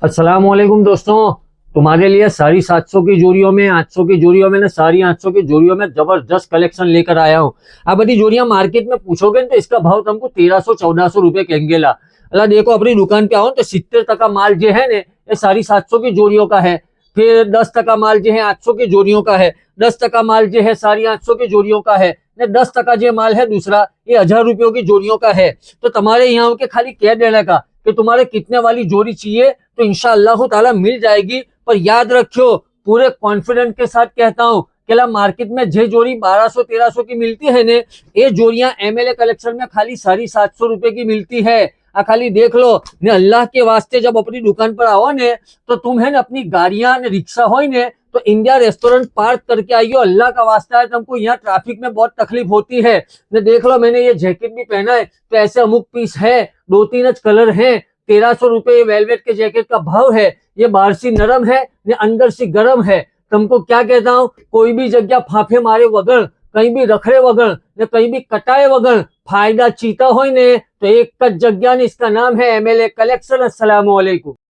अस्सलाम वालेकुम दोस्तों, तुम्हारे लिए सारी 700 की जोड़ियों में 800 की जोड़ियों में सारी 800 की जोड़ियों में जबरदस्त कलेक्शन लेकर आया हूँ। आप बड़ी जोड़ियां मार्केट में पूछोगे तो इसका भाव तुमको 1300-1400 रुपए कहेंगे ला। अल्लाह देखो अपनी दुकान पे आओ तो 70% माल जो है ने ये सारी 700 की जोड़ियों का है। फिर 10% माल जो है 800 की जोड़ियों का है। 10% माल जो है सारी 800 की जोड़ियों का है। 10% जो माल है दूसरा ये 1000 रुपयों की जोड़ियों का है। तो तुम्हारे यहाँ के खाली कह देने का कि तुम्हारे कितने वाली जोड़ी चाहिए तो इंशाअल्लाह ताला मिल जाएगी। पर याद रखियो, पूरे कॉन्फिडेंट के साथ कहता हूँ कि मार्केट में जे जोड़ी 1200-1300 की मिलती है ने ये जोड़ियां एमएलए कलेक्शन में खाली सारी 700 रुपए की मिलती है। खाली देख लो ने, अल्लाह के वास्ते जब अपनी दुकान पर आओ ने तो तुम है ना अपनी गाड़ियां ने रिक्शा हो ने तो इंडिया रेस्टोरेंट पार्क करके आइयो। अल्लाह का वास्ता है, तुमको यहाँ ट्रैफिक में बहुत तकलीफ होती है। ने देख लो मैंने ये जैकेट भी पहना है तो ऐसे अमुक पीस है, 2-3 कलर है। 1300 रुपए वेलवेट के जैकेट का भाव है। ये बाहर से नरम है ने अंदर से गर्म है। तुमको क्या कहता हूँ, कोई भी जगह फाफे मारे वगैरह, कहीं भी रखड़े वगैरह ने कहीं भी कटाए वगैरह फायदा चीता हो ने तो एक जगह ने, इसका नाम है एमएलए कलेक्शन। अस्सलाम वालेकुम।